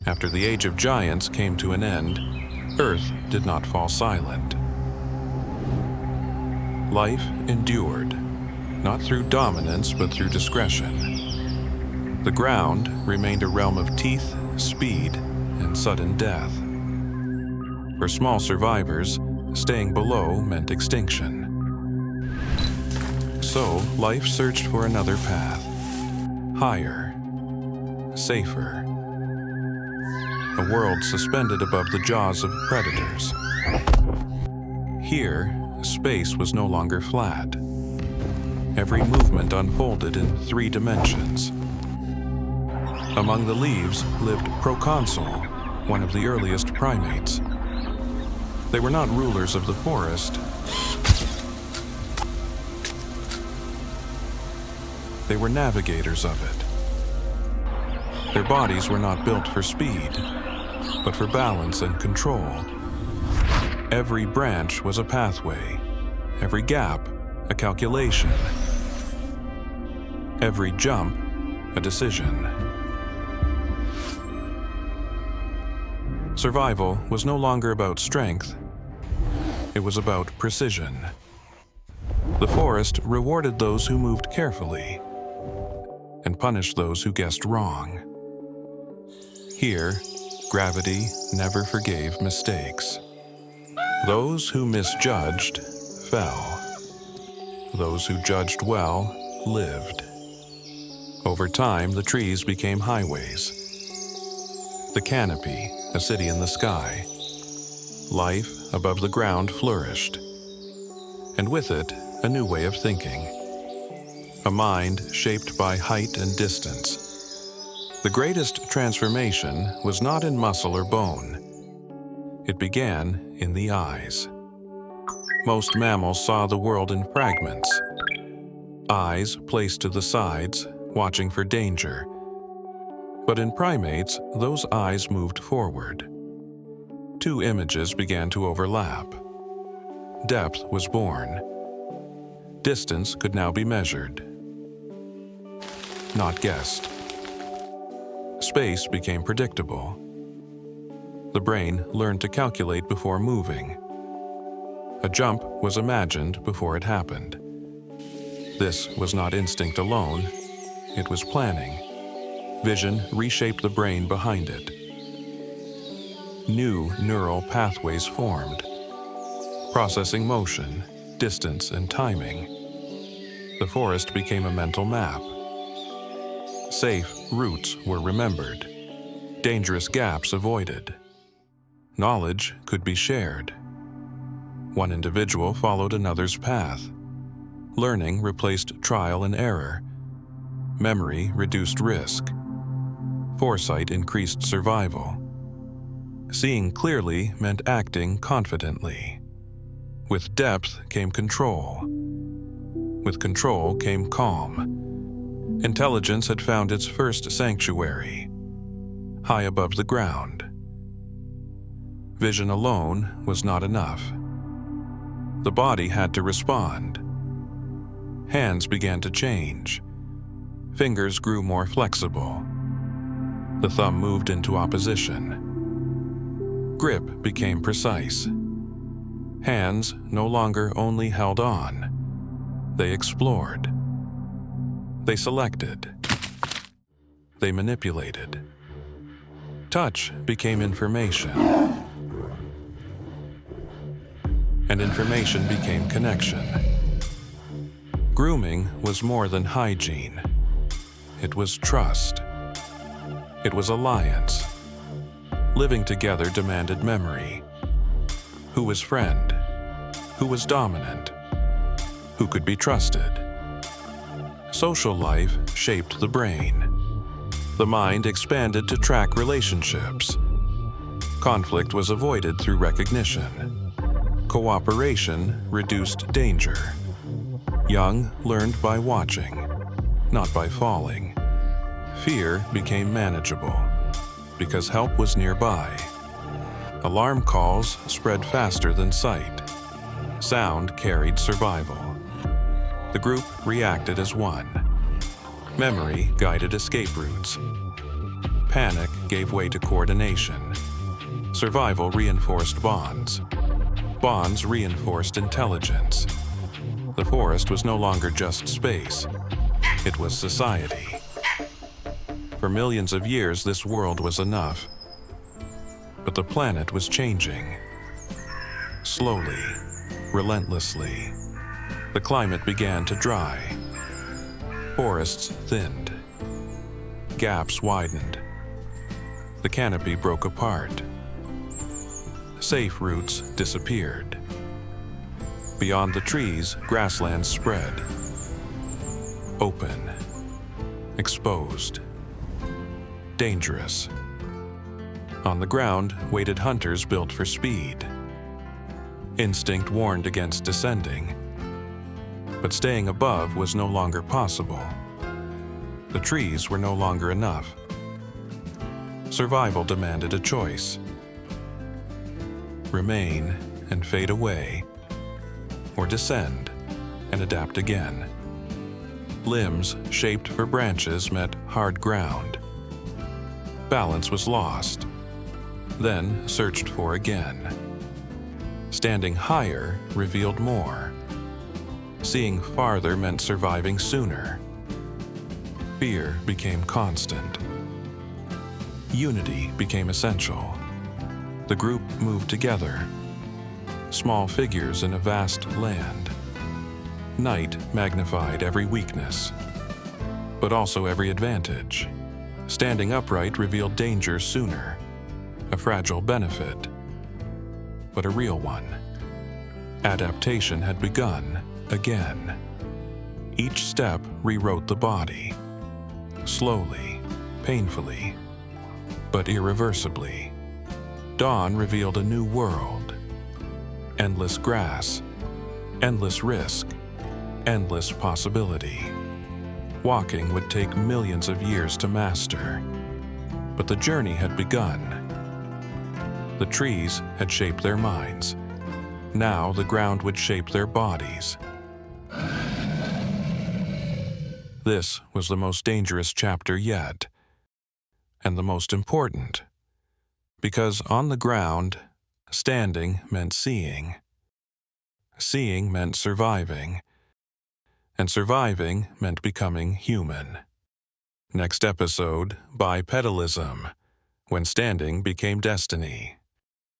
After the age of giants came to an end, Earth did not fall silent. Life endured, not through dominance but through discretion. The ground remained a realm of teeth, speed, and sudden death. For small survivors, staying below meant extinction. So, life searched for another path. Higher. Safer. A world suspended above the jaws of predators. Here, space was no longer flat. Every movement unfolded in 3 dimensions. Among the leaves lived Proconsul, one of the earliest primates. They were not rulers of the forest. They were navigators of it. Their bodies were not built for speed, but for balance and control. Every branch was a pathway, every gap a calculation, every jump a decision. Survival was no longer about strength, it was about precision. The forest rewarded those who moved carefully and punished those who guessed wrong. Here, gravity never forgave mistakes. Those who misjudged fell. Those who judged well lived. Over time, the trees became highways. The canopy, a city in the sky. Life above the ground flourished. And with it, a new way of thinking. A mind shaped by height and distance. The greatest transformation was not in muscle or bone. It began in the eyes. Most mammals saw the world in fragments. Eyes placed to the sides, watching for danger. But in primates, those eyes moved forward. 2 images began to overlap. Depth was born. Distance could now be measured, not guessed. Space became predictable. The brain learned to calculate before moving. A jump was imagined before it happened. This was not instinct alone, it was planning. Vision reshaped the brain behind it. New neural pathways formed, processing motion, distance, and timing. The forest became a mental map. Safe routes were remembered, dangerous gaps avoided. Knowledge could be shared. One individual followed another's path. Learning replaced trial and error. Memory reduced risk. Foresight increased survival. Seeing clearly meant acting confidently. With depth came control. With control came calm. Intelligence had found its first sanctuary, high above the ground. Vision alone was not enough. The body had to respond. Hands began to change. Fingers grew more flexible. The thumb moved into opposition. Grip became precise. Hands no longer only held on. They explored. They selected. They manipulated. Touch became information. And information became connection. Grooming was more than hygiene. It was trust. It was alliance. Living together demanded memory. Who was friend? Who was dominant? Who could be trusted? Social life shaped the brain. The mind expanded to track relationships. Conflict was avoided through recognition. Cooperation reduced danger. Young learned by watching, not by falling. Fear became manageable because help was nearby. Alarm calls spread faster than sight. Sound carried survival. The group reacted as one. Memory guided escape routes. Panic gave way to coordination. Survival reinforced bonds. Bonds reinforced intelligence. The forest was no longer just space. It was society. For millions of years, this world was enough. But the planet was changing. Slowly, relentlessly, the climate began to dry. Forests thinned. Gaps widened. The canopy broke apart. Safe routes disappeared. Beyond the trees, grasslands spread. Open. Exposed. Dangerous. On the ground waited hunters built for speed. Instinct warned against descending. But staying above was no longer possible. The trees were no longer enough. Survival demanded a choice. Remain and fade away, or descend and adapt again. Limbs shaped for branches met hard ground. Balance was lost, then searched for again. Standing higher revealed more. Seeing farther meant surviving sooner. Fear became constant. Unity became essential. The group moved together. Small figures in a vast land. Night magnified every weakness, but also every advantage. Standing upright revealed danger sooner. A fragile benefit, but a real one. Adaptation had begun again. Each step rewrote the body. Slowly, painfully, but irreversibly. Dawn revealed a new world. Endless grass, endless risk, endless possibility. Walking would take millions of years to master, but the journey had begun. The trees had shaped their minds. Now the ground would shape their bodies. This was the most dangerous chapter yet, and the most important, because on the ground, standing meant seeing. Seeing meant surviving, and surviving meant becoming human. Next episode, Bipedalism, when standing became destiny.